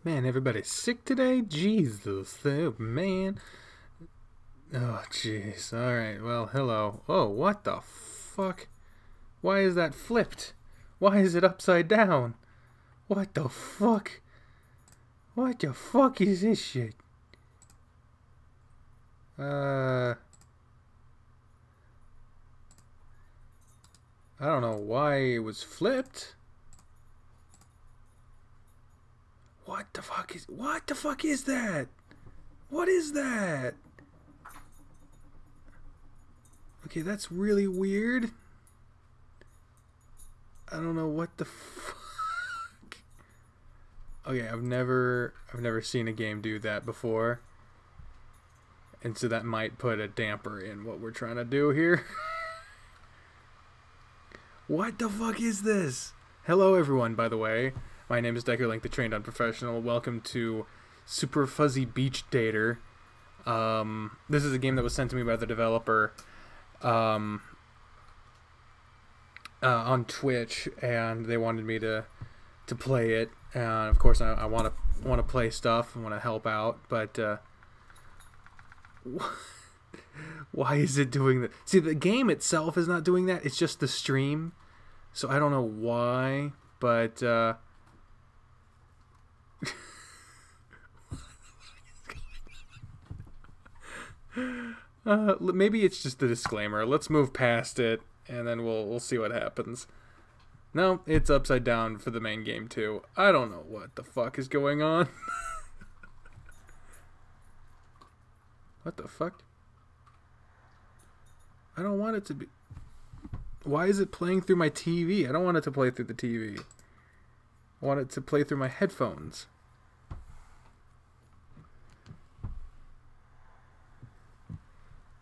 Man, everybody's sick today? Jesus, oh, man. Oh, jeez. Alright, well, hello. Oh, what the fuck? Why is that flipped? Why is it upside down? What the fuck? What the fuck is this shit? I don't know why it was flipped. What the fuck is that? What is that? Okay, that's really weird. I don't know what the fuck. Okay, I've never seen a game do that before. And so that might put a damper in what we're trying to do here. What the fuck is this? Hello everyone, by the way. My name is Deckerlink, the Trained Unprofessional. Welcome to Super Fuzzy Beach Dater. This is a game that was sent to me by the developer on Twitch, and they wanted me to play it. And of course, I want to play stuff. I want to help out, but why is it doing that? See, the game itself is not doing that. It's just the stream. So I don't know why, but maybe it's just the disclaimer. Let's move past it, and then we'll see what happens. No, it's upside down for the main game too. I don't know what the fuck is going on. What the fuck? I don't want it to be. Why is it playing through my TV? I don't want it to play through the TV. I want it to play through my headphones.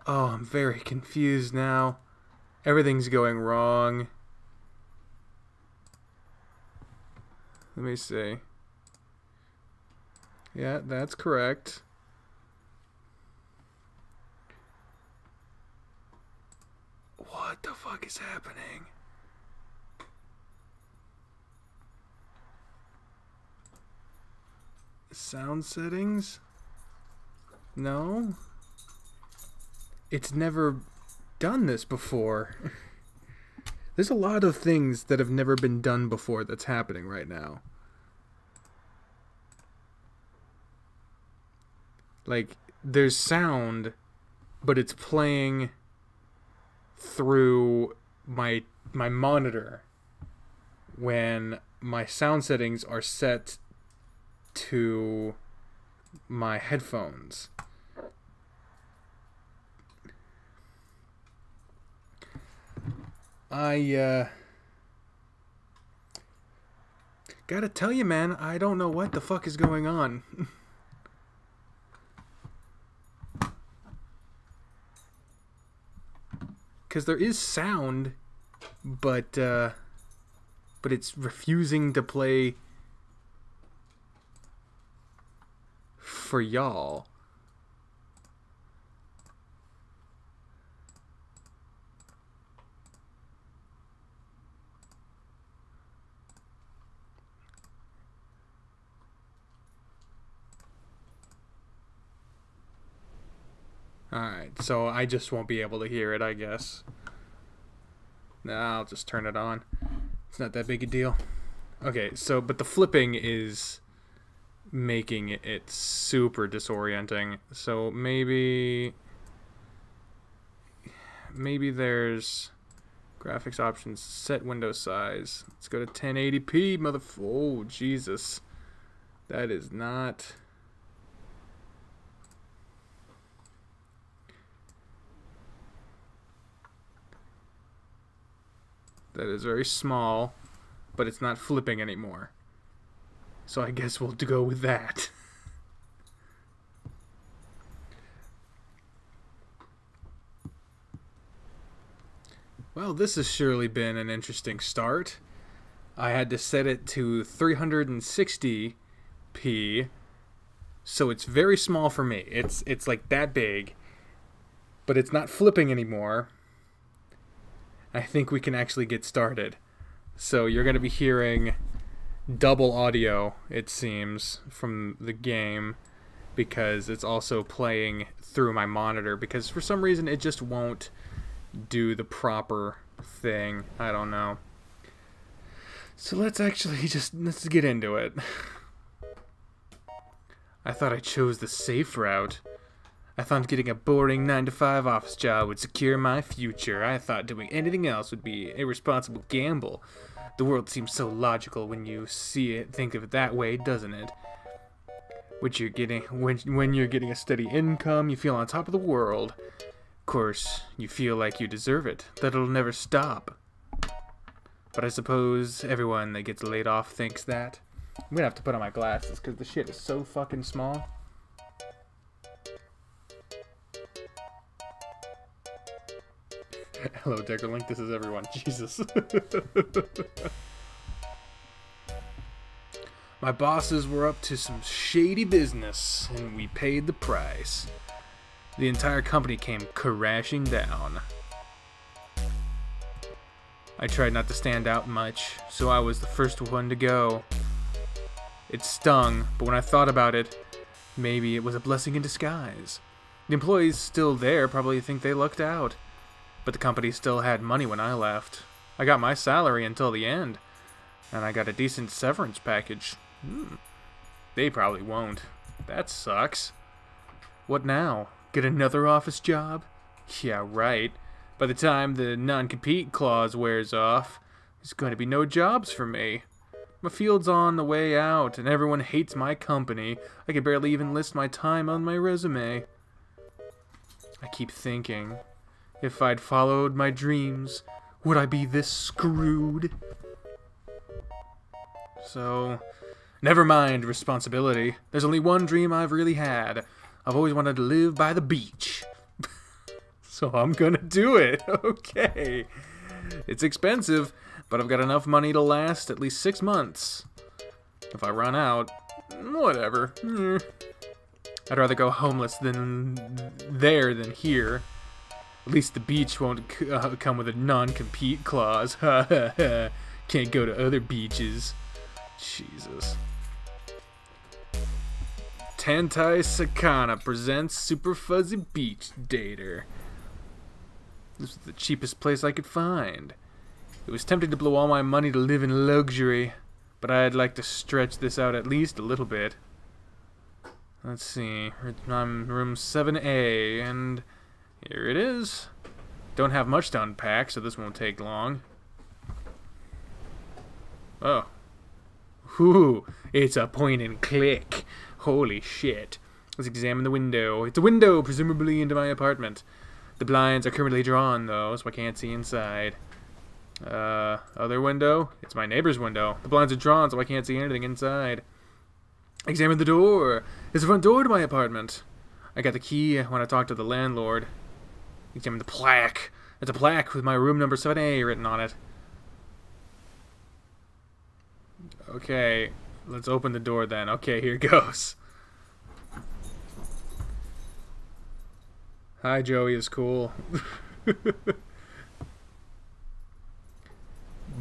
Oh, I'm very confused now. Everything's going wrong. Let me see. Yeah, that's correct. What the fuck is happening? Sound settings? No. It's never done this before. There's a lot of things that have never been done before that's happening right now. Like, there's sound, but it's playing through my monitor when my sound settings are set to my headphones. I gotta tell you, man, I don't know what the fuck is going on. Because there is sound, but it's refusing to play for y'all. Alright, so I just won't be able to hear it, I guess. Nah, I'll just turn it on. It's not that big a deal. Okay, so, but the flipping is making it super disorienting. So maybe there's graphics options, set window size. Let's go to 1080p, oh, Jesus. That is not... That is very small, but it's not flipping anymore. So I guess we'll go with that. Well, this has surely been an interesting start. I had to set it to 360p, so it's very small for me. It's like that big, but it's not flipping anymore. I think we can actually get started. So you're going to be hearing double audio, it seems, from the game, because it's also playing through my monitor, because for some reason it just won't do the proper thing. I don't know. So let's get into it. I thought I chose the safe route. I thought getting a boring 9-to-5 office job would secure my future. I thought doing anything else would be an irresponsible gamble. The world seems so logical when you think of it that way, doesn't it? When you're getting a steady income, you feel on top of the world. Of course, you feel like you deserve it, that it'll never stop. But I suppose everyone that gets laid off thinks that. I'm gonna have to put on my glasses because the shit is so fucking small. Hello, Deckerlink. This is everyone. Jesus. My bosses were up to some shady business, and we paid the price. The entire company came crashing down. I tried not to stand out much, so I was the first one to go. It stung, but when I thought about it, maybe it was a blessing in disguise. The employees still there probably think they lucked out. But the company still had money when I left. I got my salary until the end. And I got a decent severance package. They probably won't. That sucks. What now? Get another office job? Yeah, right. By the time the non-compete clause wears off, there's going to be no jobs for me. My field's on the way out, and everyone hates my company. I can barely even list my time on my resume. I keep thinking, if I'd followed my dreams, would I be this screwed? So, never mind responsibility. There's only one dream I've really had. I've always wanted to live by the beach. So I'm gonna do it. Okay. It's expensive, but I've got enough money to last at least 6 months. If I run out, whatever. I'd rather go homeless than here. At least the beach won't come with a non-compete clause. Can't go to other beaches. Jesus. Tantai Sakana presents Super Fuzzy Beach Dater. This was the cheapest place I could find. It was tempting to blow all my money to live in luxury, but I'd like to stretch this out at least a little bit. Let's see. I'm room 7A, and here it is. Don't have much to unpack, so this won't take long. Oh. Whew. It's a point and click. Holy shit. Let's examine the window. It's a window, presumably into my apartment. The blinds are currently drawn, though, so I can't see inside. Other window? It's my neighbor's window. The blinds are drawn, so I can't see anything inside. Examine the door. There's a front door to my apartment. I got the key when I talked to the landlord. Examine the plaque. It's a plaque with my room number 7A written on it. Okay, let's open the door then. Okay, here goes. Hi, Joey is cool.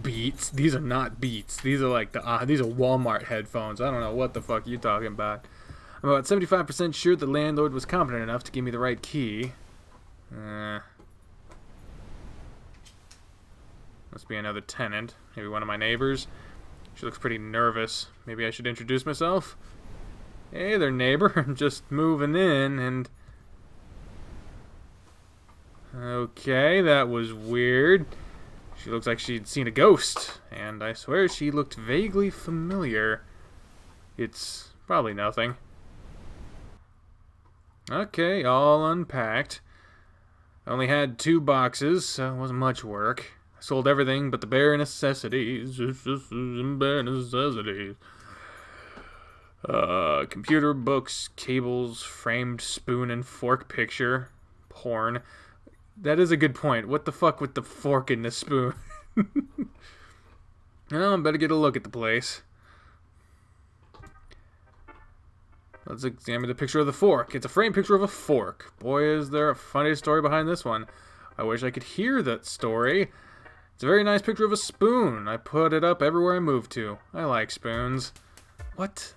Beats? These are not Beats. These are like these are Walmart headphones. I don't know what the fuck you're talking about. I'm about 75% sure the landlord was competent enough to give me the right key. Must be another tenant. Maybe one of my neighbors. She looks pretty nervous. Maybe I should introduce myself? Hey there, neighbor. I'm just moving in and... Okay, that was weird. She looks like she'd seen a ghost, and I swear she looked vaguely familiar. It's probably nothing. Okay, all unpacked. I only had 2 boxes, so it wasn't much work. I sold everything but the bare necessities. Bare necessities. Computer, books, cables, framed spoon and fork picture. Porn. That is a good point. What the fuck with the fork and the spoon? Well, I better get a look at the place. Let's examine the picture of the fork. It's a framed picture of a fork. Boy, is there a funny story behind this one. I wish I could hear that story. It's a very nice picture of a spoon. I put it up everywhere I move to. I like spoons. What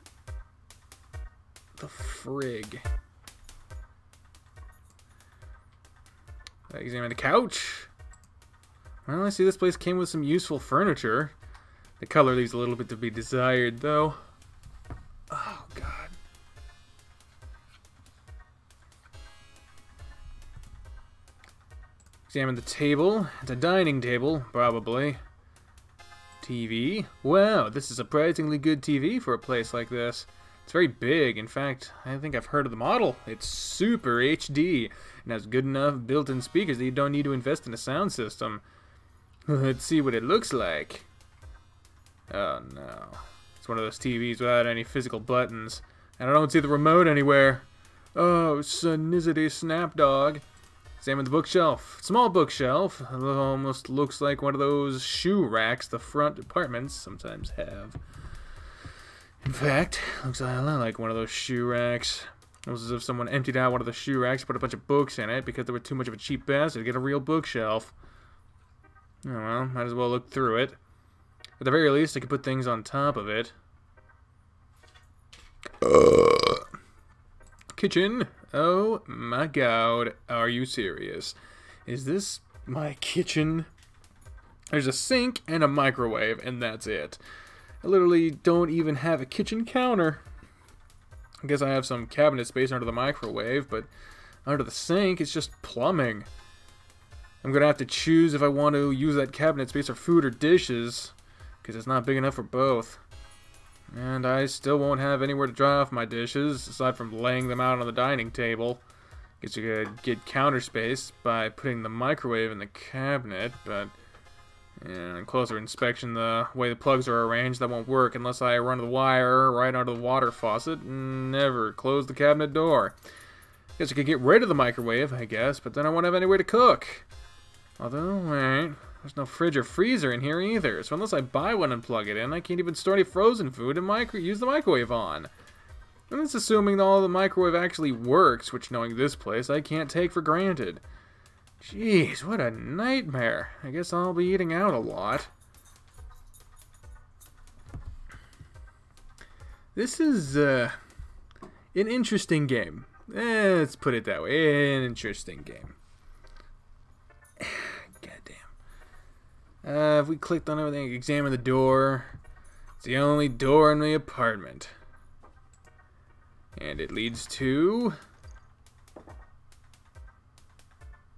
the frig? I examine the couch. Well, I see this place came with some useful furniture. The color leaves a little bit to be desired, though. Oh, God. Examine the table. It's a dining table, probably. TV. Wow, this is a surprisingly good TV for a place like this. It's very big. In fact, I think I've heard of the model. It's super HD and has good enough built-in speakers that you don't need to invest in a sound system. Let's see what it looks like. Oh no. It's one of those TVs without any physical buttons. And I don't see the remote anywhere. Oh, Sonizzity Snapdog. Examine the bookshelf. Small bookshelf. It almost looks like one of those shoe racks the front apartments sometimes have. In fact, looks a lot like one of those shoe racks. It was as if someone emptied out one of the shoe racks, put a bunch of books in it because they were too much of a cheap bastard to get a real bookshelf. Oh well, might as well look through it. At the very least, I could put things on top of it. Kitchen. Oh my god, are you serious? Is this my kitchen? There's a sink and a microwave, and that's it. I literally don't even have a kitchen counter. I guess I have some cabinet space under the microwave, but under the sink, it's just plumbing. I'm gonna have to choose if I want to use that cabinet space for food or dishes, because it's not big enough for both. And I still won't have anywhere to dry off my dishes, aside from laying them out on the dining table. Guess you could get counter space by putting the microwave in the cabinet, but on closer inspection, the way the plugs are arranged, that won't work unless I run the wire right onto the water faucet and never close the cabinet door. Guess I could get rid of the microwave, I guess, but then I won't have anywhere to cook. Although, wait, there's no fridge or freezer in here either, so unless I buy one and plug it in, I can't even store any frozen food and use the microwave on. And that's assuming that all the microwave actually works, which, knowing this place, I can't take for granted. Jeez, what a nightmare. I guess I'll be eating out a lot. This is, an interesting game. Let's put it that way, an interesting game. If we clicked on everything, examine the door. It's the only door in the apartment. And it leads to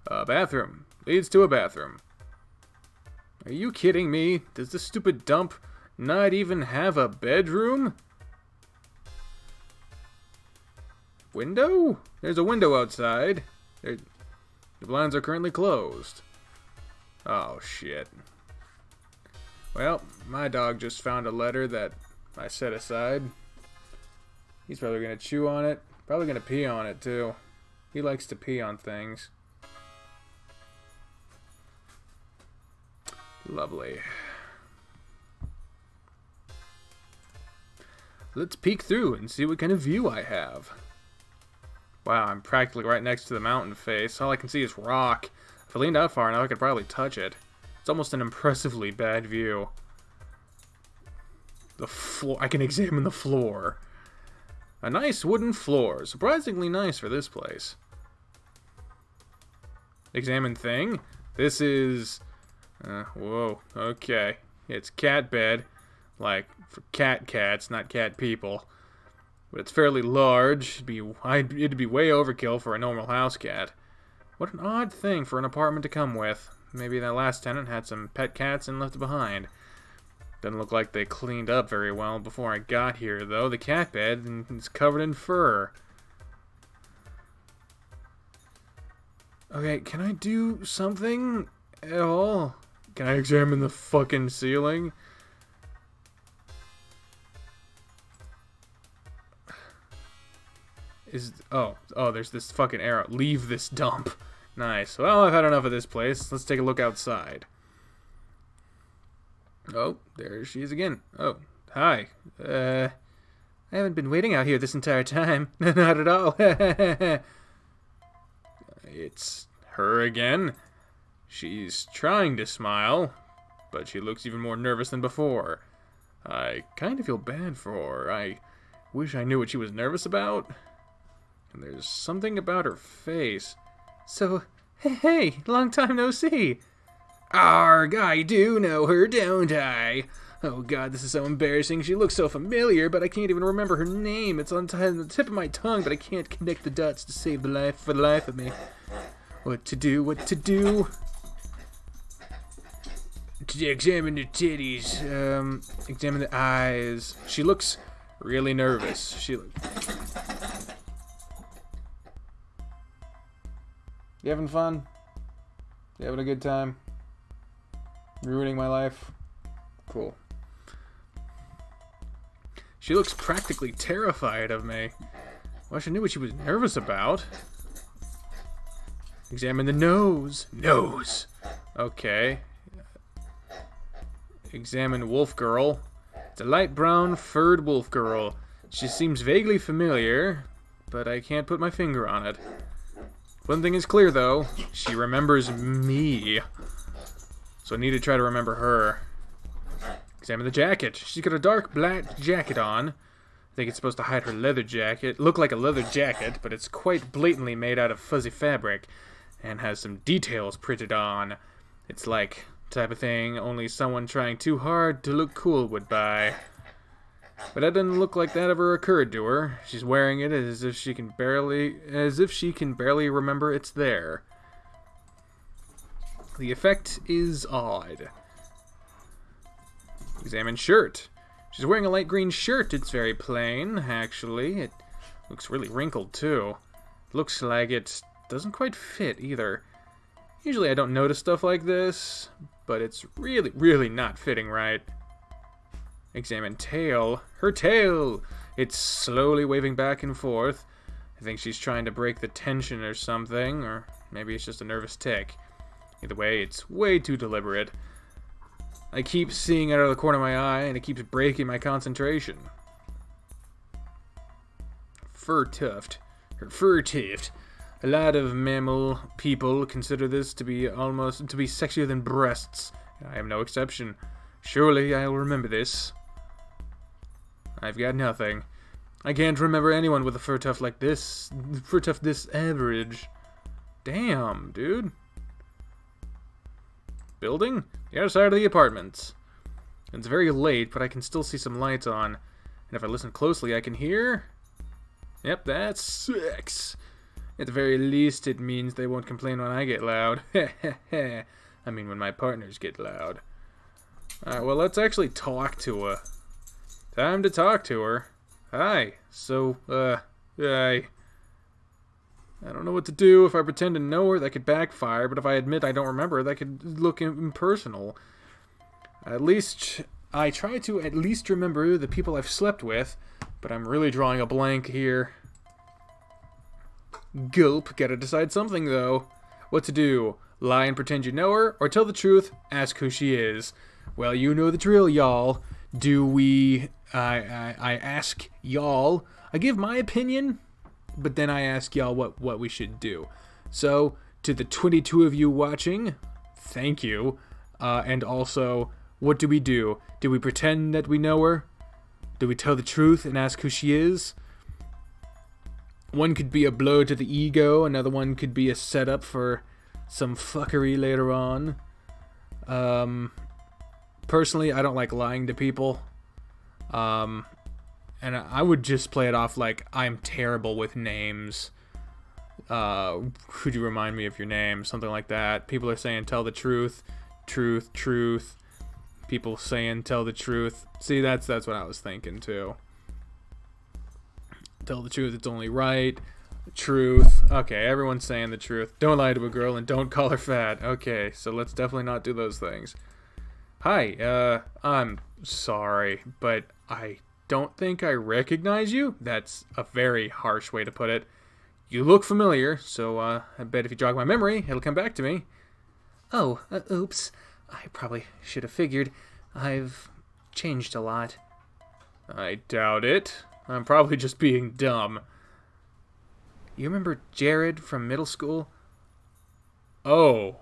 a bathroom. Leads to a bathroom. Are you kidding me? Does this stupid dump not even have a bedroom? Window? There's a window outside. The blinds are currently closed. Oh, shit. Well, my dog just found a letter that I set aside. He's probably going to chew on it. Probably going to pee on it, too. He likes to pee on things. Lovely. Let's peek through and see what kind of view I have. Wow, I'm practically right next to the mountain face. All I can see is rock. If I leaned out far enough, I could probably touch it. It's almost an impressively bad view. The floor. I can examine the floor. A nice wooden floor. Surprisingly nice for this place. Examine thing. This is... whoa. Okay. It's cat bed. Like, for cats, not cat people. But it's fairly large. It'd be way overkill for a normal house cat. What an odd thing for an apartment to come with. Maybe that last tenant had some pet cats and left it behind. Doesn't look like they cleaned up very well before I got here, though. The cat bed is covered in fur. Okay, can I do something at all? Can I examine the fucking ceiling? Oh, there's this fucking arrow. Leave this dump. Nice. Well, I've had enough of this place. Let's take a look outside. Oh, there she is again. Oh, hi. I haven't been waiting out here this entire time. Not at all. It's her again. She's trying to smile, but she looks even more nervous than before. I kind of feel bad for her. I wish I knew what she was nervous about. And there's something about her face. So, hey, long time no see. Arg, I do know her, don't I? Oh god, this is so embarrassing. She looks so familiar, but I can't even remember her name. It's on the tip of my tongue, but I can't connect the dots to save the life of me. What to do, what to do? To examine the titties, examine the eyes. She looks really nervous. You having fun? You having a good time? Ruining my life? Cool. She looks practically terrified of me. Well, I knew what she was nervous about. Examine the nose. Nose. Okay. Examine wolf girl. It's a light brown furred wolf girl. She seems vaguely familiar, but I can't put my finger on it. One thing is clear though, she remembers me. So I need to try to remember her. Examine the jacket. She's got a dark black jacket on. I think it's supposed to hide her leather jacket. Look like a leather jacket, but it's quite blatantly made out of fuzzy fabric and has some details printed on. It's like type of thing only someone trying too hard to look cool would buy. But that doesn't look like that ever occurred to her. She's wearing it as if she can barely remember it's there. The effect is odd. Examine shirt. She's wearing a light green shirt. It's very plain, actually. It looks really wrinkled, too. Looks like it doesn't quite fit, either. Usually I don't notice stuff like this, but it's really, really not fitting right. Examine tail. Her tail! It's slowly waving back and forth. I think she's trying to break the tension or something, or maybe it's just a nervous tick. Either way, it's way too deliberate. I keep seeing it out of the corner of my eye, and it keeps breaking my concentration. Fur tuft. Her fur tuft. A lot of mammal people consider this to be sexier than breasts. I am no exception. Surely I'll remember this. I've got nothing. I can't remember anyone with a fur tuft like this. Fur tuft this average. Damn, dude. Building? The other side of the apartments. It's very late, but I can still see some lights on. And if I listen closely, I can hear... Yep, that's sex. At the very least, it means they won't complain when I get loud. I mean, when my partners get loud. Alright, well, let's actually talk to her. Time to talk to her. Hi. So, I don't know what to do. If I pretend to know her, that could backfire. But if I admit I don't remember, that could look impersonal. At least, I try to at least remember the people I've slept with. But I'm really drawing a blank here. Gulp. Gotta decide something, though. What to do? Lie and pretend you know her? Or tell the truth, ask who she is? Well, you know the drill, y'all. Do we... I ask y'all. I give my opinion, but then I ask y'all what we should do. So, to the 22 of you watching, thank you. And also, what do we do? Do we pretend that we know her? Do we tell the truth and ask who she is? One could be a blow to the ego. Another one could be a setup for some fuckery later on. Personally, I don't like lying to people. And I would just play it off like I'm terrible with names. Could you remind me of your name? Something like that. People are saying tell the truth. Truth, truth. People saying tell the truth. See, that's what I was thinking too. Tell the truth, it's only right. Truth. Okay, everyone's saying the truth. Don't lie to a girl and don't call her fat. Okay, so let's definitely not do those things. Hi, I'm sorry, but I don't think I recognize you. That's a very harsh way to put it. You look familiar, so I bet if you jog my memory, it'll come back to me. Oh, oops. I probably should have figured. I've changed a lot. I doubt it. I'm probably just being dumb. You remember Jared from middle school? Oh.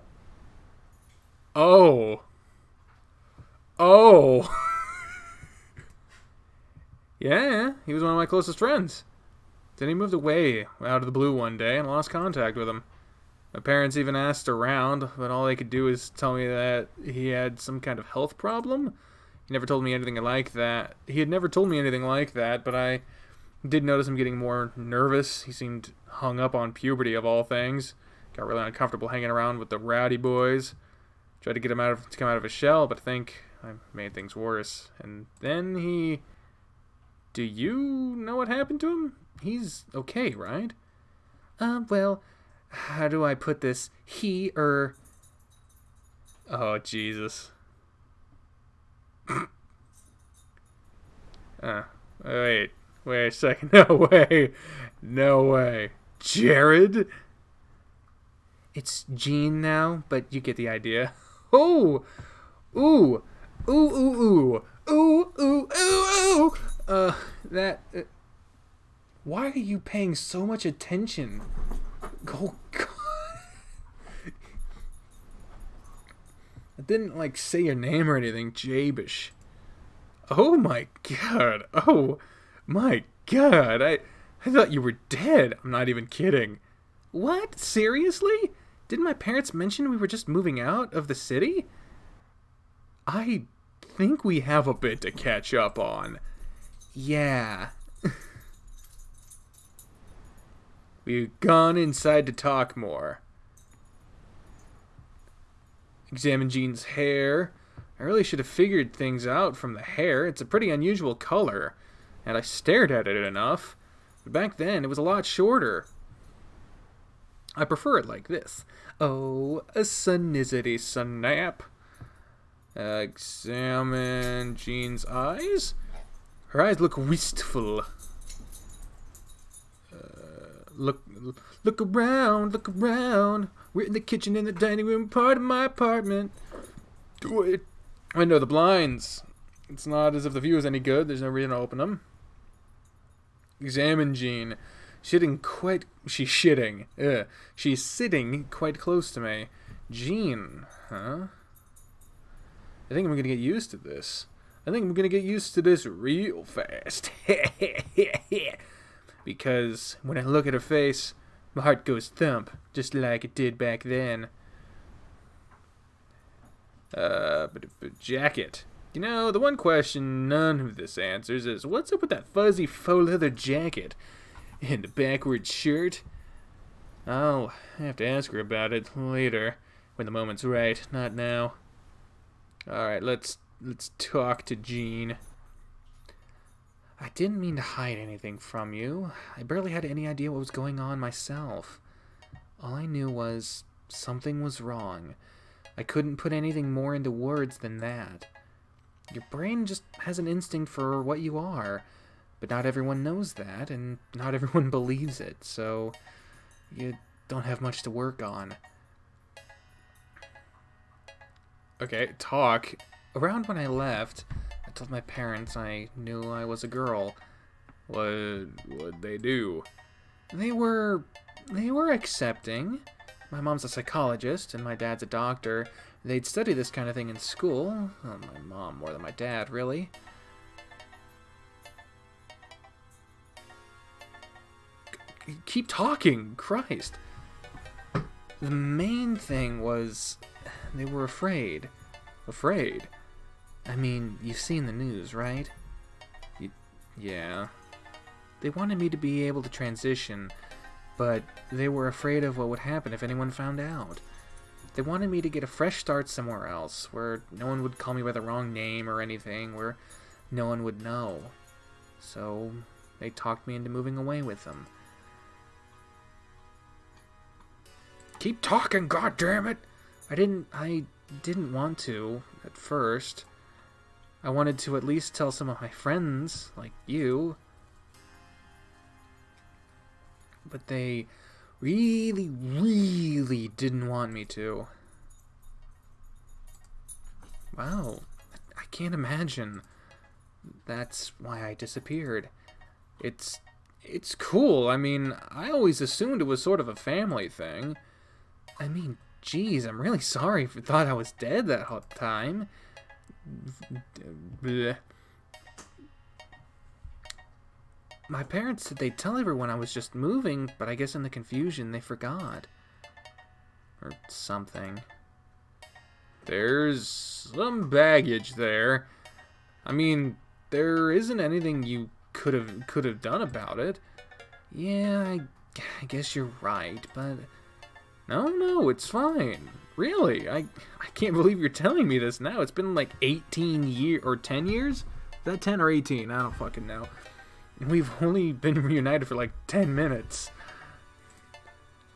Oh. Oh. Yeah, he was one of my closest friends. Then he moved away out of the blue one day and lost contact with him. My parents even asked around, but all they could do is tell me that he had some kind of health problem. He never told me anything like that. He had never told me anything like that, but I did notice him getting more nervous. He seemed hung up on puberty of all things. Got really uncomfortable hanging around with the rowdy boys. Tried to get him to come out of his shell, but I think I made things worse. And then he... Do you know what happened to him? He's okay, right? Well, how do I put this? Oh, Jesus. Wait a second. No way. Jared? It's Gene now, but you get the idea. Oh! Ooh! Ooh, ooh, ooh! Ooh, ooh, ooh, ooh! Why are you paying so much attention? Oh, God. I didn't, like, say your name or anything, Jabish. Oh, my God. Oh, my God. I thought you were dead. I'm not even kidding. What? Seriously? Didn't my parents mention we were just moving out of the city? I think we have a bit to catch up on. Yeah. We've gone inside to talk more. Examine Gene's hair. I really should have figured things out from the hair. It's a pretty unusual color. And I stared at it enough. But back then, it was a lot shorter. I prefer it like this. Oh, a sunnizzity snap. Examine Jean's eyes. Her eyes look wistful. Look around, look around. We're in the kitchen, in the dining room, part of my apartment. Do it. I know the blinds. It's not as if the view is any good. There's no reason to open them. Examine Jean. She's shitting. She's sitting quite close to me. Jean, huh? I think I'm going to get used to this. I think I'm going to get used to this real fast. Because when I look at her face, my heart goes thump, just like it did back then. Jacket. You know, the one question none of this answers is, what's up with that fuzzy faux leather jacket? And the backward shirt? I'll have to ask her about it later, when the moment's right, not now. Alright, let's talk to Jean. I didn't mean to hide anything from you. I barely had any idea what was going on myself. All I knew was something was wrong. I couldn't put anything more into words than that. Your brain just has an instinct for what you are, but not everyone knows that, and not everyone believes it, so you don't have much to work on. Okay, talk. Around when I left, I told my parents I knew I was a girl. What'd they do? They were accepting. My mom's a psychologist, and my dad's a doctor. They'd study this kind of thing in school. Well, my mom more than my dad, really. Keep talking, Christ. The main thing was they were afraid. Afraid? I mean, you've seen the news, right? Yeah. They wanted me to be able to transition, but they were afraid of what would happen if anyone found out. They wanted me to get a fresh start somewhere else, where no one would call me by the wrong name or anything, where no one would know. So, they talked me into moving away with them. Keep talking, goddammit! I didn't want to, at first. I wanted to at least tell some of my friends, like you. But they really, really didn't want me to. Wow, I can't imagine. That's why I disappeared. It's cool. I mean, I always assumed it was sort of a family thing. I mean, geez, I'm really sorry if you thought I was dead that whole time. Bleh. My parents said they'd tell everyone I was just moving, but I guess in the confusion they forgot. Or something. There's some baggage there. I mean, there isn't anything you could have done about it. Yeah, I guess you're right, but no, it's fine. Really, I can't believe you're telling me this now. It's been like 18 years or 10 years? Is that 10 or 18? I don't fucking know. And we've only been reunited for like 10 minutes.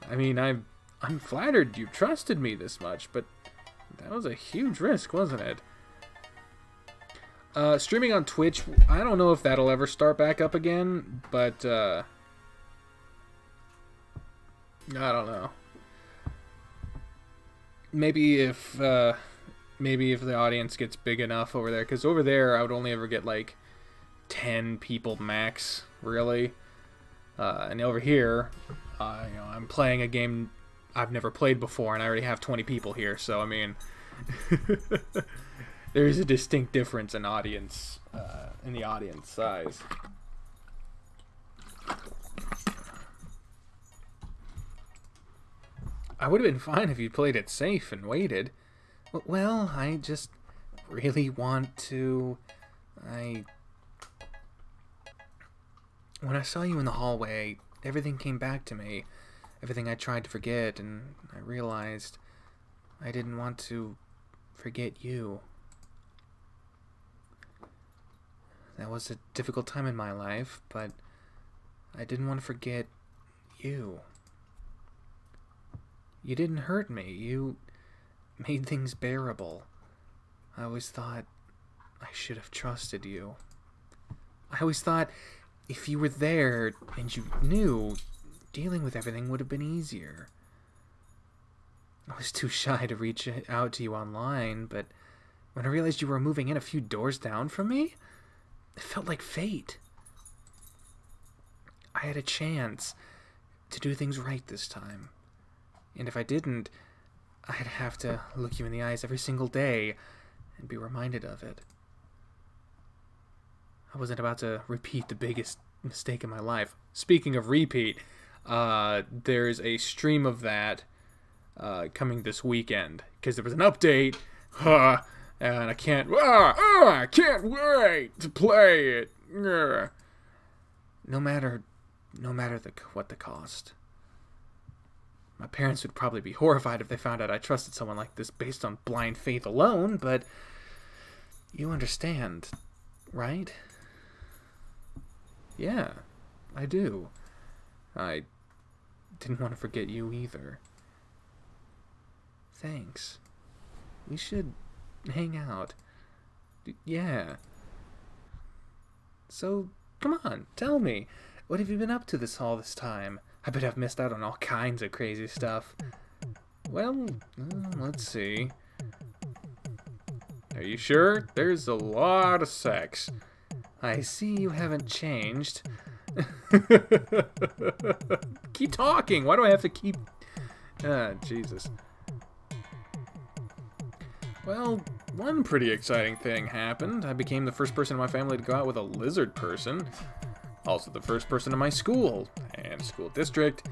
I mean, I'm flattered you trusted me this much, but that was a huge risk, wasn't it? Streaming on Twitch, I don't know if that'll ever start back up again, but I don't know. Maybe if the audience gets big enough over there, because over there I would only ever get like 10 people max, really. And over here, I'm playing a game I've never played before, and I already have 20 people here. So I mean, there is a distinct difference in audience, in the audience size. I would have been fine if you played it safe and waited. Well, I just really want to. When I saw you in the hallway, everything came back to me. Everything I tried to forget, and I realized I didn't want to forget you. That was a difficult time in my life, but I didn't want to forget you. You didn't hurt me. You made things bearable. I always thought I should have trusted you. I always thought if you were there and you knew, dealing with everything would have been easier. I was too shy to reach out to you online, but when I realized you were moving in a few doors down from me, it felt like fate. I had a chance to do things right this time. And if I didn't, I'd have to look you in the eyes every single day and be reminded of it. I wasn't about to repeat the biggest mistake in my life. Speaking of repeat, there's a stream of that coming this weekend, because there was an update, and I can't wait to play it. No matter what the cost. My parents would probably be horrified if they found out I trusted someone like this based on blind faith alone, but you understand, right? Yeah, I do. I didn't want to forget you either. Thanks. We should hang out. Yeah. So, come on, tell me. What have you been up to all this time? I bet I've missed out on all kinds of crazy stuff. Well, let's see. Are you sure? There's a lot of sex. I see you haven't changed. Keep talking. Why do I have to keep... Jesus. Well, one pretty exciting thing happened. I became the first person in my family to go out with a lizard person. Also the first person in my school, and school district,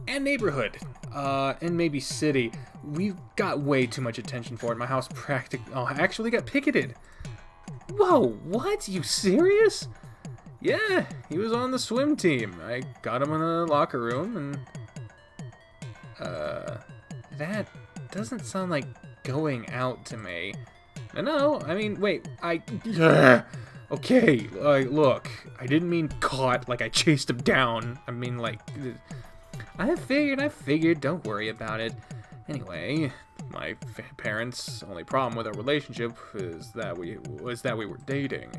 and neighborhood, and maybe city. We've got way too much attention for it. My house actually got picketed. Whoa, what? You serious? Yeah, he was on the swim team. I got him in a locker room, and... that doesn't sound like going out to me. No, I mean, wait, okay, look, I didn't mean caught, like I chased him down. I mean, like, I figured, don't worry about it. Anyway, my parents' only problem with our relationship was that we were dating.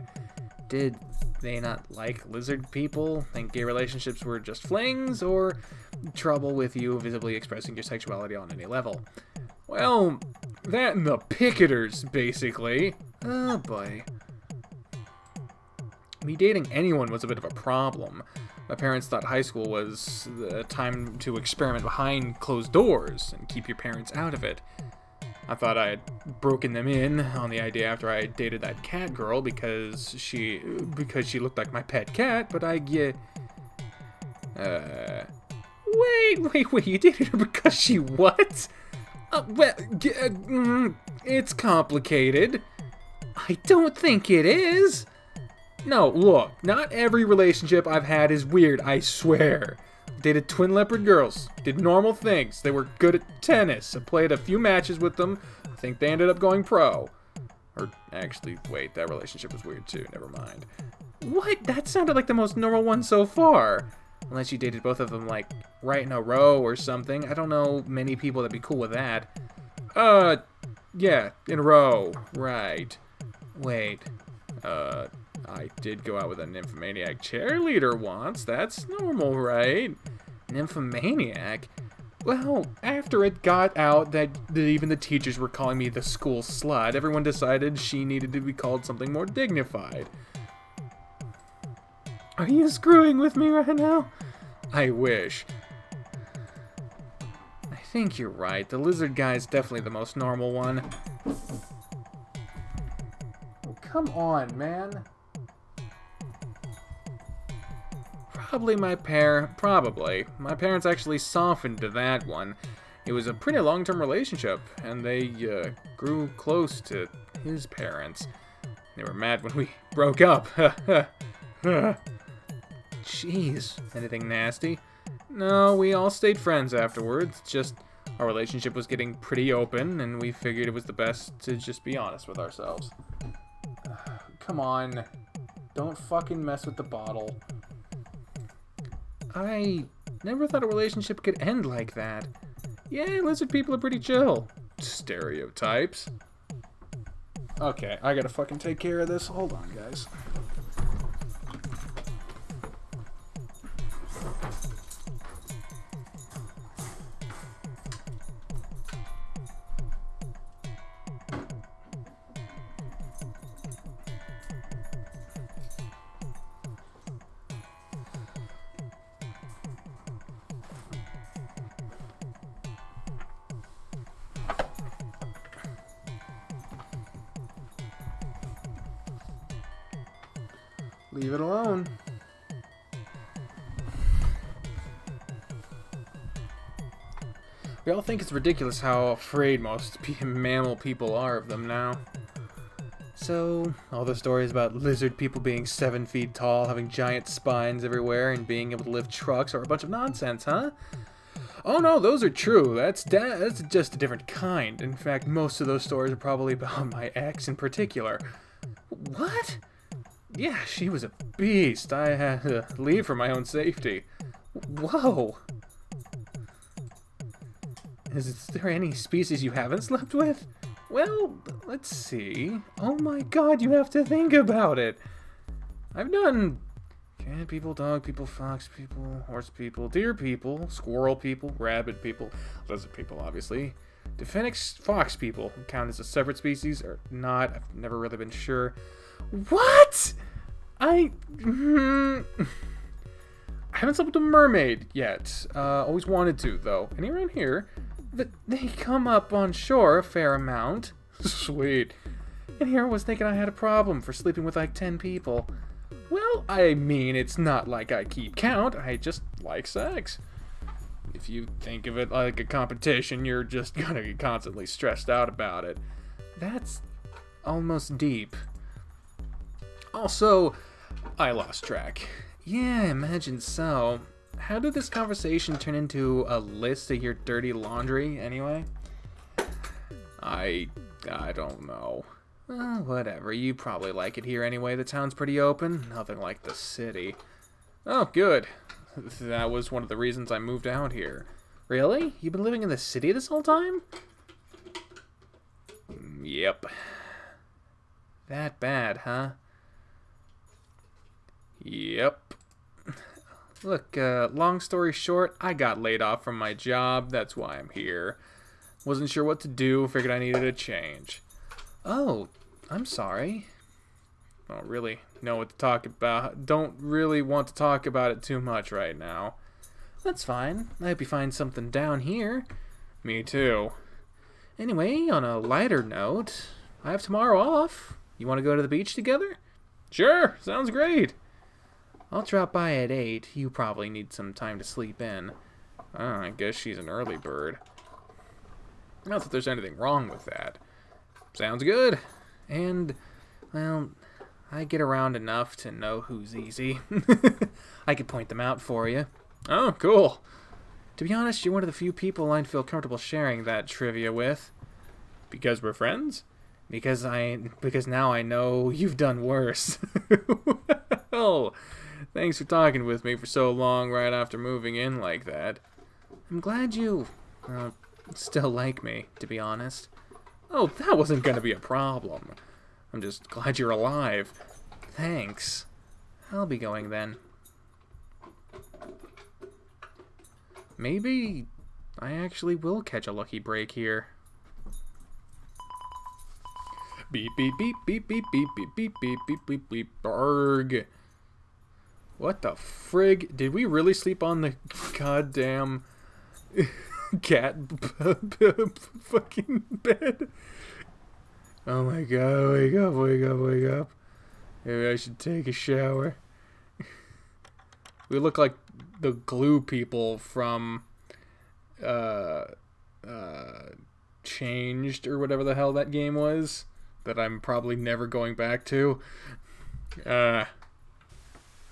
Did they not like lizard people? Think gay relationships were just flings, or trouble with you visibly expressing your sexuality on any level? Well, that and the picketers, basically. Oh boy. Me dating anyone was a bit of a problem. My parents thought high school was the time to experiment behind closed doors and keep your parents out of it. I thought I had broken them in on the idea after I dated that cat girl because she looked like my pet cat, but wait, you dated her because she what? It's complicated. I don't think it is. No, look, not every relationship I've had is weird, I swear. Dated twin leopard girls, did normal things, they were good at tennis, I played a few matches with them, I think they ended up going pro. Or, actually, wait, that relationship was weird too, never mind. What? That sounded like the most normal one so far. Unless you dated both of them, like, right in a row or something. I don't know many people that'd be cool with that. Yeah, in a row, right. Wait, I did go out with a nymphomaniac cheerleader once. That's normal, right? Nymphomaniac? Well, after it got out that even the teachers were calling me the school slut, everyone decided she needed to be called something more dignified. Are you screwing with me right now? I wish. I think you're right. The lizard guy's definitely the most normal one. Oh, come on, man. Probably. My parents actually softened to that one. It was a pretty long-term relationship, and they grew close to his parents. They were mad when we broke up. Jeez, anything nasty? No, we all stayed friends afterwards. Just our relationship was getting pretty open, and we figured it was the best to just be honest with ourselves. Come on, don't fucking mess with the bottle. I never thought a relationship could end like that. Yeah, lizard people are pretty chill. Stereotypes. Okay, I gotta fucking take care of this. Hold on, guys. Leave it alone. We all think it's ridiculous how afraid most mammal people are of them now. So, all the stories about lizard people being 7 feet tall, having giant spines everywhere, and being able to lift trucks are a bunch of nonsense, huh? Oh no, those are true. That's just a different kind. In fact, most of those stories are probably about my ex in particular. What? Yeah, she was a beast. I had to leave for my own safety. Whoa. Is there any species you haven't slept with? Well, let's see. Oh my god, you have to think about it. I've done cat people, dog people, fox people, horse people, deer people, squirrel people, rabbit people, lizard people, obviously. Do Phoenix fox people count as a separate species or not? I've never really been sure. What? I haven't slept with a mermaid yet. Always wanted to, though. Any around here? They come up on shore a fair amount. Sweet. And here I was thinking I had a problem for sleeping with like 10 people. Well, I mean, it's not like I keep count. I just like sex. If you think of it like a competition, you're just gonna get constantly stressed out about it. That's almost deep. Also, I lost track. Yeah, imagine so. How did this conversation turn into a list of your dirty laundry, anyway? I don't know. Whatever, you probably like it here anyway. The town's pretty open. Nothing like the city. Oh, good. That was one of the reasons I moved out here. Really? You've been living in the city this whole time? Yep. That bad, huh? Yep. Look, long story short, I got laid off from my job. That's why I'm here. Wasn't sure what to do. Figured I needed a change. Oh, I'm sorry. I don't really know what to talk about. Don't really want to talk about it too much right now. That's fine. I hope you find something down here. Me too. Anyway, on a lighter note, I have tomorrow off. You want to go to the beach together? Sure, sounds great. I'll drop by at 8. You probably need some time to sleep in. Oh, I guess she's an early bird. Not that there's anything wrong with that. Sounds good. And, well, I get around enough to know who's easy. I could point them out for you. Oh, cool. To be honest, you're one of the few people I'd feel comfortable sharing that trivia with. Because we're friends? Because now I know you've done worse. Well, thanks for talking with me for so long right after moving in like that. I'm glad you still like me, to be honest. Oh, that wasn't gonna be a problem. I'm just glad you're alive. Thanks. I'll be going then. Maybe I actually will catch a lucky break here. Beep beep beep beep beep beep beep beep beep beep beep beep barg. What the frig? Did we really sleep on the goddamn cat fucking bed? Oh my god, wake up, wake up, wake up. Maybe I should take a shower. We look like the glue people from Changed or whatever the hell that game was that I'm probably never going back to. Oh,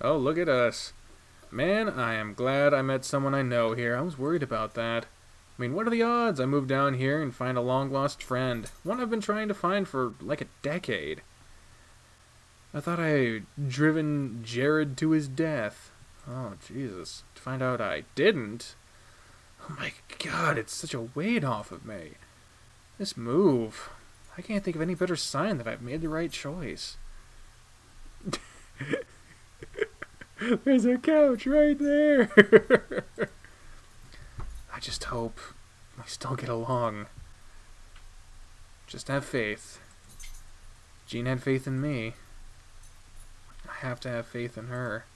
look at us. Man, I am glad I met someone I know here. I was worried about that. I mean, what are the odds I move down here and find a long-lost friend? One I've been trying to find for like a decade. I thought I had driven Jared to his death. Oh, Jesus. To find out I didn't. Oh my god, it's such a weight off of me. This move. I can't think of any better sign that I've made the right choice. There's a couch right there. I just hope we still get along. Just have faith. Jean had faith in me. I have to have faith in her.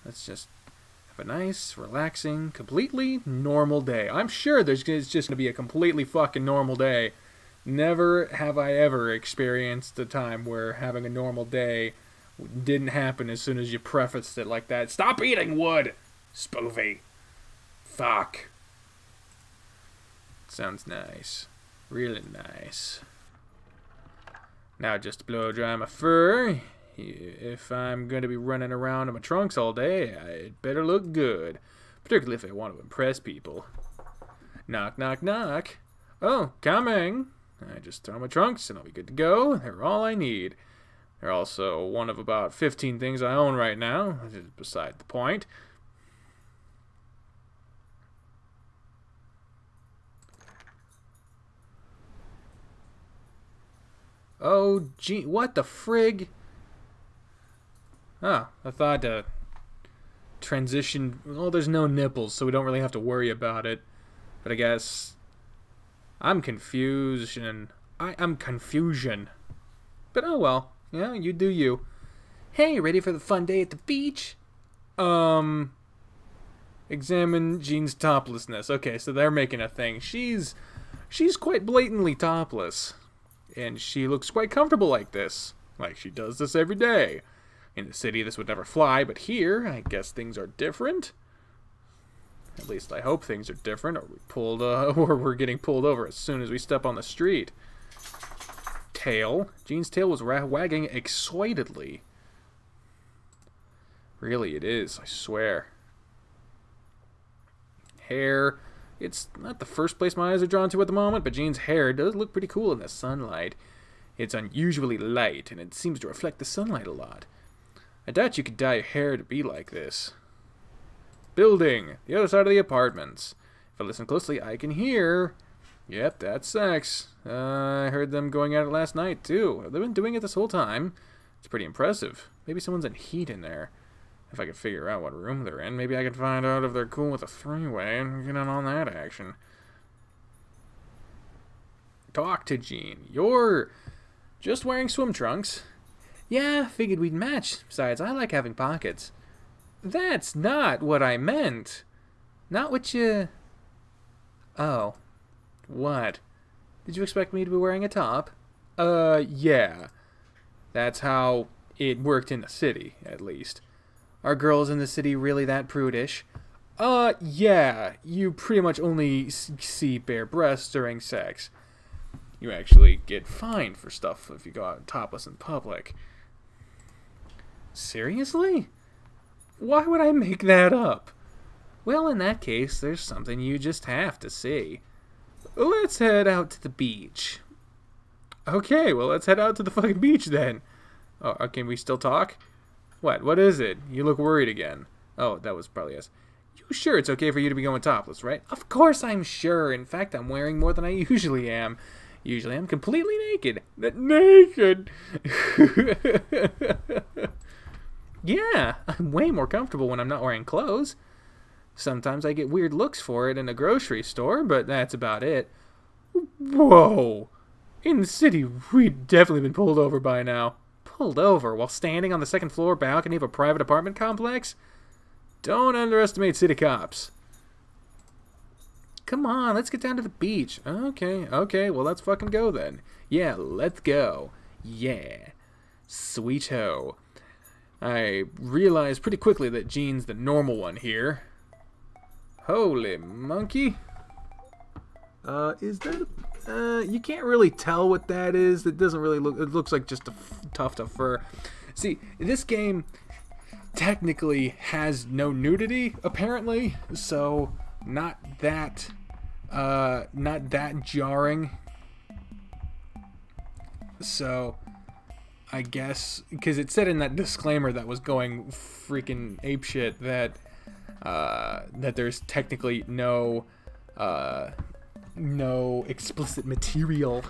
Let's just have a nice, relaxing, completely normal day. I'm sure it's just going to be a completely fucking normal day. Never have I ever experienced a time where having a normal day didn't happen as soon as you prefaced it like that. Stop eating wood, spoofy. Fuck. Sounds nice. Really nice. Now just to blow dry my fur. If I'm going to be running around in my trunks all day, I'd better look good. Particularly if I want to impress people. Knock, knock, knock. Oh, coming. I just throw my trunks and I'll be good to go. They're all I need. They're also one of about 15 things I own right now, which is beside the point. Oh, gee, what the frig? Oh, I thought transition. Well, there's no nipples, so we don't really have to worry about it. But I guess I'm confusion. I'm confusion. But oh well. Yeah, you do you. Hey, ready for the fun day at the beach? Examine Jean's toplessness. Okay, so they're making a thing. She's quite blatantly topless. And she looks quite comfortable like this. Like she does this every day. In the city, this would never fly, but here, I guess things are different. At least I hope things are different, or we're getting pulled over as soon as we step on the street. Tail. Jean's tail was wagging excitedly. Really, it is, I swear. Hair. It's not the first place my eyes are drawn to at the moment, but Jean's hair does look pretty cool in the sunlight. It's unusually light, and it seems to reflect the sunlight a lot. I doubt you could dye your hair to be like this. Building. The other side of the apartments. If I listen closely, I can hear. Yep, that's sex. I heard them going at it last night, too. Have they been doing it this whole time? It's pretty impressive. Maybe someone's in heat in there. If I could figure out what room they're in, maybe I could find out if they're cool with a three-way and get in on that action. Talk to Jean. You're just wearing swim trunks. Yeah, figured we'd match. Besides, I like having pockets. That's not what I meant. Not what you... Oh. What? Did you expect me to be wearing a top? Yeah. That's how it worked in the city, at least. Are girls in the city really that prudish? Yeah. You pretty much only see bare breasts during sex. You actually get fined for stuff if you go out topless in public. Seriously? Why would I make that up? Well, in that case, there's something you just have to see. Let's head out to the beach. Okay, well, let's head out to the fucking beach then. Oh, can we still talk? What is it? You look worried again. Oh, that was probably us. You sure it's okay for you to be going topless, right? Of course I'm sure. In fact, I'm wearing more than I usually am. Usually I'm completely naked. Naked! Yeah, I'm way more comfortable when I'm not wearing clothes. Sometimes I get weird looks for it in a grocery store, but that's about it. Whoa! In the city, we'd definitely been pulled over by now. Pulled over while standing on the second floor balcony of a private apartment complex? Don't underestimate city cops. Come on, let's get down to the beach. Okay, well, let's fucking go then. Yeah, let's go. Yeah. Sweet ho. I realized pretty quickly that Jean's the normal one here. Holy monkey. Is that you can't really tell what that is. It doesn't really look, it looks like just a tuft of fur. See, this game technically has no nudity, apparently, so not that jarring. So I guess, because it said in that disclaimer that was going freaking apeshit that there's technically no explicit material.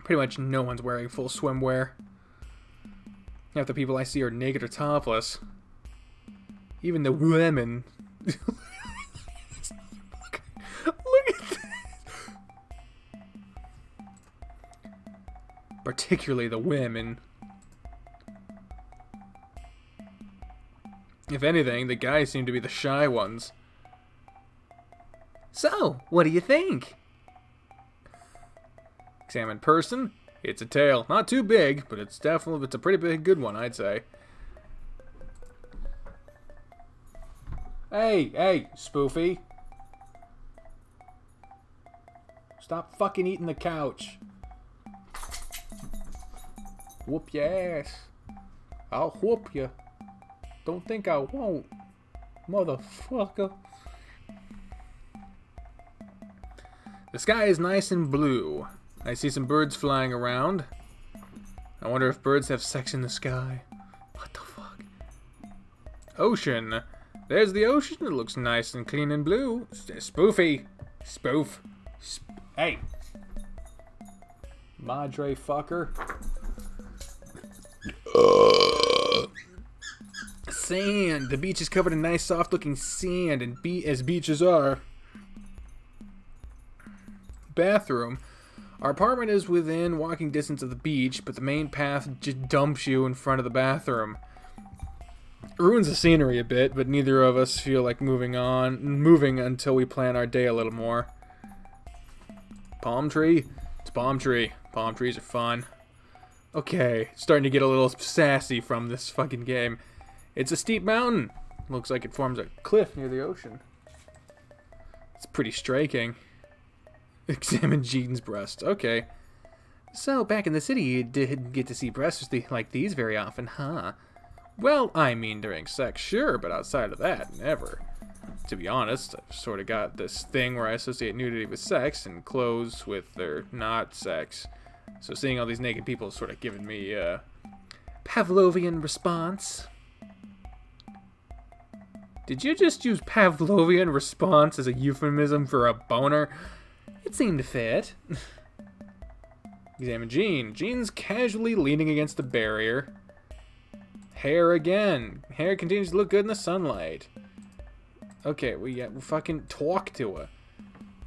Pretty much no one's wearing full swimwear. Half the people I see are naked or topless. Even the women. Look at this. Particularly the women. If anything, the guys seem to be the shy ones. So, what do you think? Examine person. It's a tail. Not too big, but it's a pretty big good one, I'd say. Hey, spoofy. Stop fucking eating the couch. Whoop your ass. I'll whoop you. Don't think I won't, motherfucker. The sky is nice and blue. I see some birds flying around. I wonder if birds have sex in the sky. What the fuck? Ocean. There's the ocean. It looks nice and clean and blue. Spoofy. Spoof. Hey. Madre fucker. Sand. The beach is covered in nice soft looking sand, and as beaches are. Bathroom. Our apartment is within walking distance of the beach, but the main path just dumps you in front of the bathroom. It ruins the scenery a bit, but neither of us feel like moving until we plan our day a little more. Palm tree? It's a palm tree. Palm trees are fun. Okay, starting to get a little sassy from this fucking game. It's a steep mountain. Looks like it forms a cliff near the ocean. It's pretty striking. Examine Jean's breast. Okay. So, back in the city, you didn't get to see breasts like these very often, huh? Well, I mean during sex, sure, but outside of that, never. To be honest, I've sort of got this thing where I associate nudity with sex and clothes with their not sex. So seeing all these naked people is sort of giving me a Pavlovian response. Did you just use Pavlovian response as a euphemism for a boner? It seemed to fit. Examine Jean. Jean's casually leaning against the barrier. Hair again. Hair continues to look good in the sunlight. Okay, we fucking talk to her.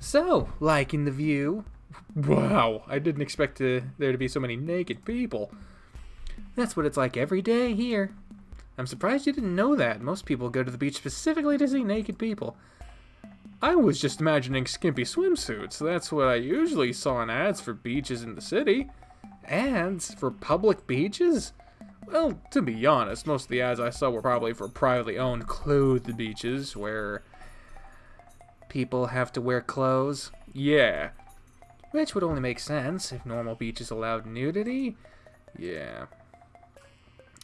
So, liking the view? Wow, I didn't expect there to be so many naked people. That's what it's like every day here. I'm surprised you didn't know that. Most people go to the beach specifically to see naked people. I was just imagining skimpy swimsuits. That's what I usually saw in ads for beaches in the city. Ads for public beaches? Well, to be honest, most of the ads I saw were probably for privately owned clothed beaches where people have to wear clothes. Yeah. Which would only make sense if normal beaches allowed nudity. Yeah.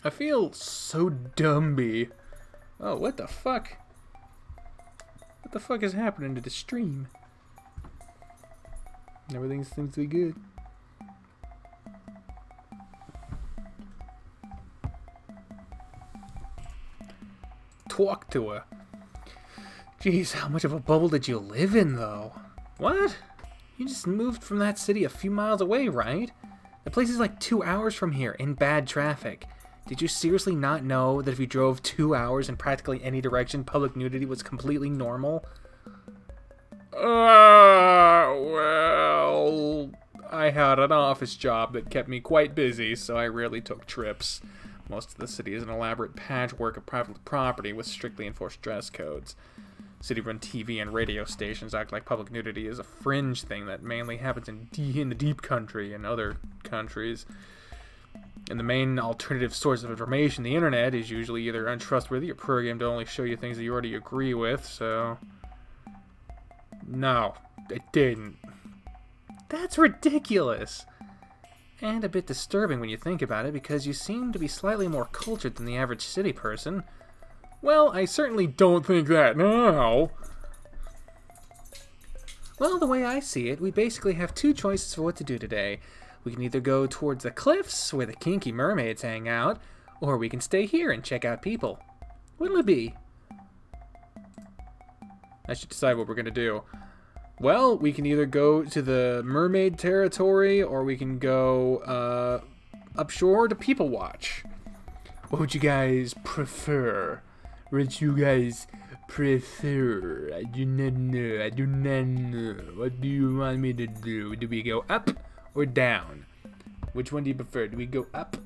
I feel so dumby. Oh, what the fuck? What the fuck is happening to the stream? Everything seems to be good. Talk to her. Jeez, how much of a bubble did you live in, though? What? You just moved from that city a few miles away, right? The place is like 2 hours from here, in bad traffic. Did you seriously not know that if you drove 2 hours in practically any direction, public nudity was completely normal? Well, I had an office job that kept me quite busy, so I rarely took trips. Most of the city is an elaborate patchwork of private property with strictly enforced dress codes. City-run TV and radio stations act like public nudity is a fringe thing that mainly happens in the deep country and other countries. And the main alternative source of information, the internet, is usually either untrustworthy or programmed to only show you things that you already agree with, so... No, it didn't. That's ridiculous! And a bit disturbing when you think about it, because you seem to be slightly more cultured than the average city person. Well, I certainly don't think that now. Well, the way I see it, we basically have two choices for what to do today. We can either go towards the cliffs, where the kinky mermaids hang out, or we can stay here and check out people. What'll it be? I should decide what we're going to do. Well, we can either go to the mermaid territory, or we can go upshore to people watch. What would you guys prefer? What you guys prefer? I do not know. I do not know. What do you want me to do? Do we go up or down? Which one do you prefer? Do we go up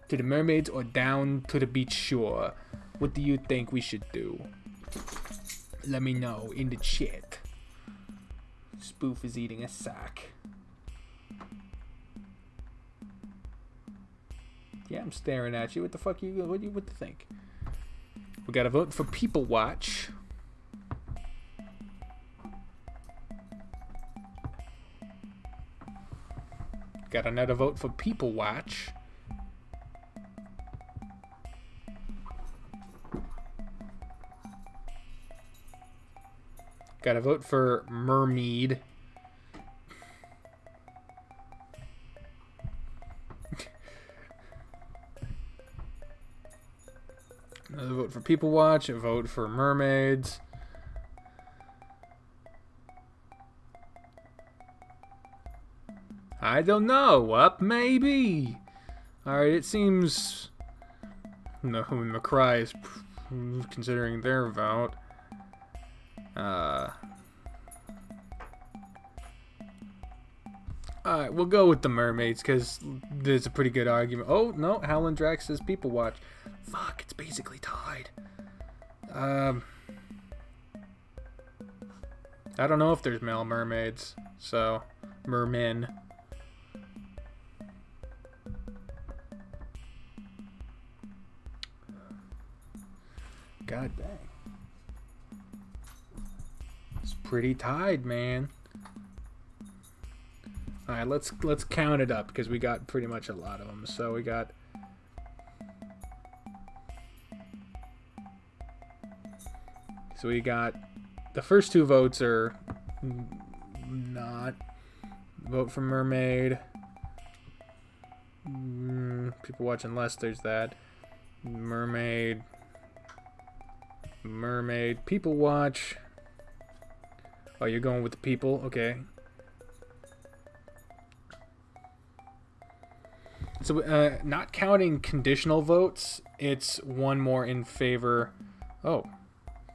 to the mermaids or down to the beach shore? What do you think we should do? Let me know in the chat. Spoof is eating a sack. Yeah, I'm staring at you. What the fuck what do you think? We gotta vote for People Watch. Got another vote for People Watch. Got a vote for Mermaid. Another vote for People Watch. A vote for Mermaids. I don't know. Up maybe. Alright, it seems... No, McCurdy is considering their vote. Alright, we'll go with the mermaids because there's a pretty good argument. Oh, no, Howlin' Drax says People Watch. Fuck, it's basically tied. I don't know if there's male mermaids, so mermen. God dang. It's pretty tied, man. Alright, let's count it up because we got pretty much a lot of them. So we got the first two votes are not. Vote for Mermaid. People Watch unless there's that. Mermaid. People Watch. Oh, you're going with the people? Okay. So, not counting conditional votes, it's one more in favor. Oh.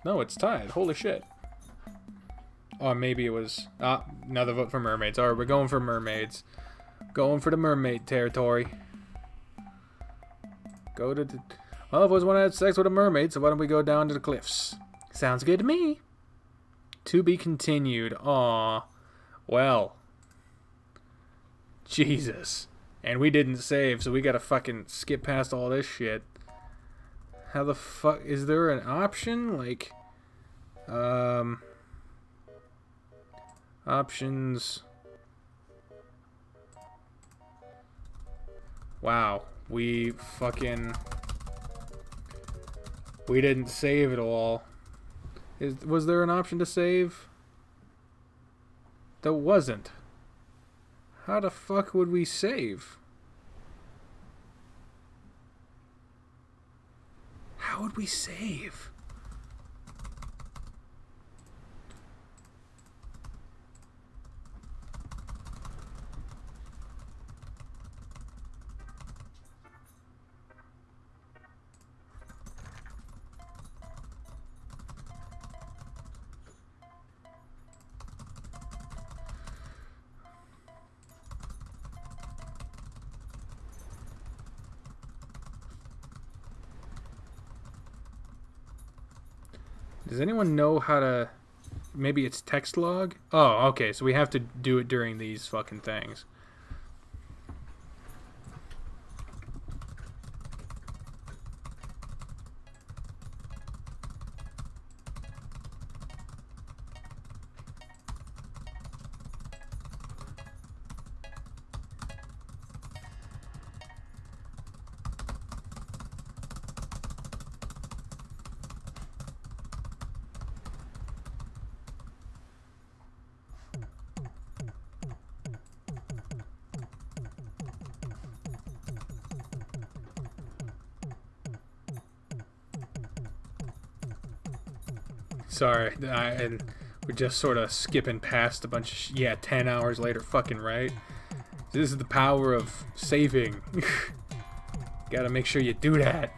No, it's tied. Holy shit. Oh, maybe it was... another vote for mermaids. Alright, we're going for mermaids. Going for the mermaid territory. Go to the... Well, I've always wanted to have sex with a mermaid, so why don't we go down to the cliffs? Sounds good to me. To be continued. Aw. Well. Jesus. And we didn't save, so we gotta fucking skip past all this shit. How the fuck... Is there an option? Like... Options... Wow. We fucking... We didn't save it all. Was there an option to save? There wasn't. How the fuck would we save? How would we save? Does anyone know how to... Maybe it's text log? Oh, okay, so we have to do it during these fucking things. Sorry, and we're just sort of skipping past a bunch of yeah, 10 hours later, fucking right. This is the power of saving. Gotta make sure you do that.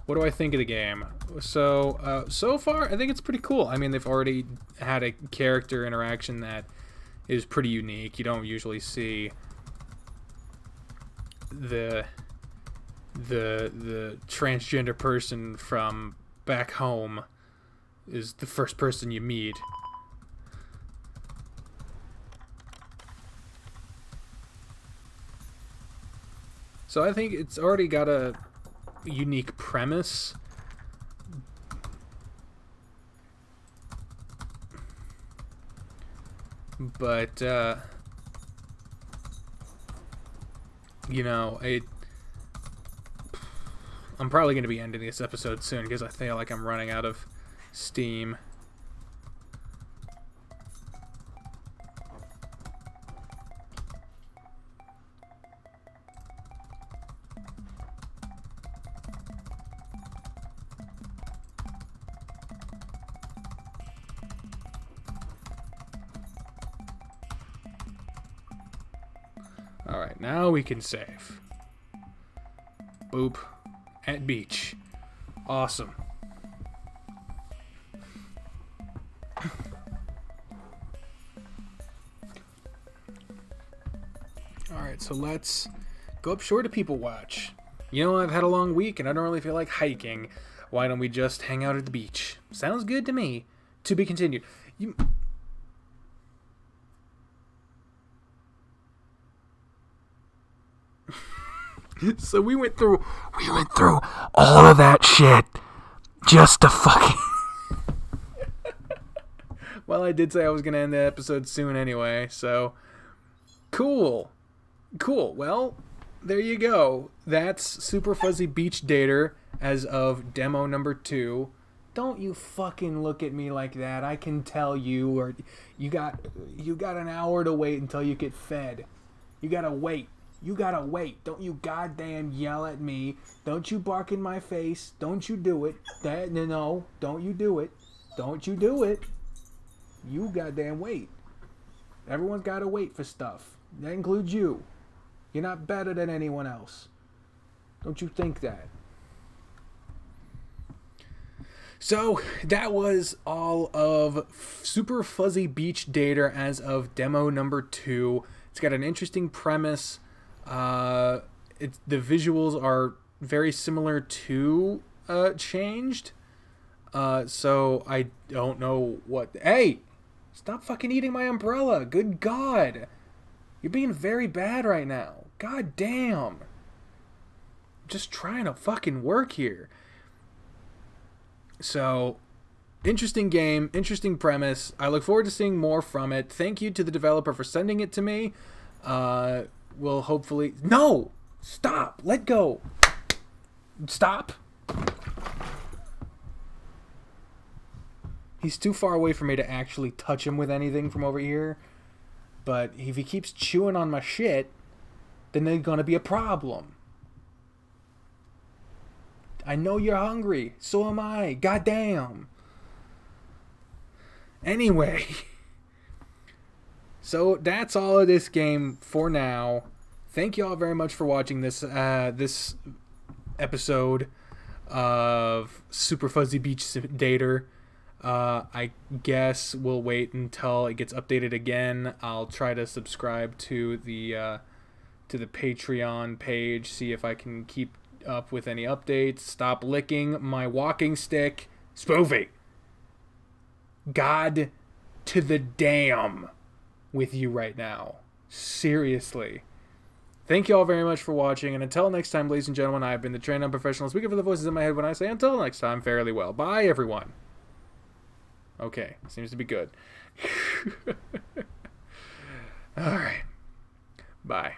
What do I think of the game? So, so far, I think it's pretty cool. I mean, they've already had a character interaction that is pretty unique. You don't usually see the transgender person from back home is the first person you meet. So I think it's already got a unique premise. But, you know, I'm probably going to be ending this episode soon because I feel like I'm running out of steam. Alright, now we can save. Boop. At beach. Awesome. Alright, so let's go up shore to People Watch. You know, I've had a long week and I don't really feel like hiking. Why don't we just hang out at the beach? Sounds good to me. To be continued. So we went through all of that shit just to fucking... Well, I did say I was going to end the episode soon anyway, so... Cool. Cool. Well, there you go. That's Super Fuzzy Beach Dater as of demo number 2. Don't you fucking look at me like that. I can tell you, or you got an hour to wait until you get fed. You gotta wait. You gotta wait. Don't you goddamn yell at me. Don't you bark in my face. Don't you do it. No, don't you do it. Don't you do it. You goddamn wait. Everyone's gotta wait for stuff. That includes you. You're not better than anyone else. Don't you think that? So, that was all of Super Fuzzy Beach Dater as of demo number 2. It's got an interesting premise. The visuals are very similar to Changed. So I don't know what... Hey! Stop fucking eating my umbrella! Good God! You're being very bad right now. God damn! Just trying to fucking work here. So, interesting game, interesting premise. I look forward to seeing more from it. Thank you to the developer for sending it to me. We'll hopefully... No! Stop! Let go! Stop! He's too far away for me to actually touch him with anything from over here. But if he keeps chewing on my shit, then there's gonna be a problem. I know you're hungry. So am I. Goddamn. Anyway. So that's all of this game for now. Thank you all very much for watching this this episode of Super Fuzzy Beach Dater. I guess we'll wait until it gets updated again. I'll try to subscribe to the Patreon page, see if I can keep up with any updates. Stop licking my walking stick. Spoofy. God to the damn with you right now. Seriously. Thank you all very much for watching, and until next time, ladies and gentlemen, I've been the trained unprofessional speaker for the voices in my head when I say until next time, fairly well. Bye, everyone. Okay, seems to be good. Alright. Bye.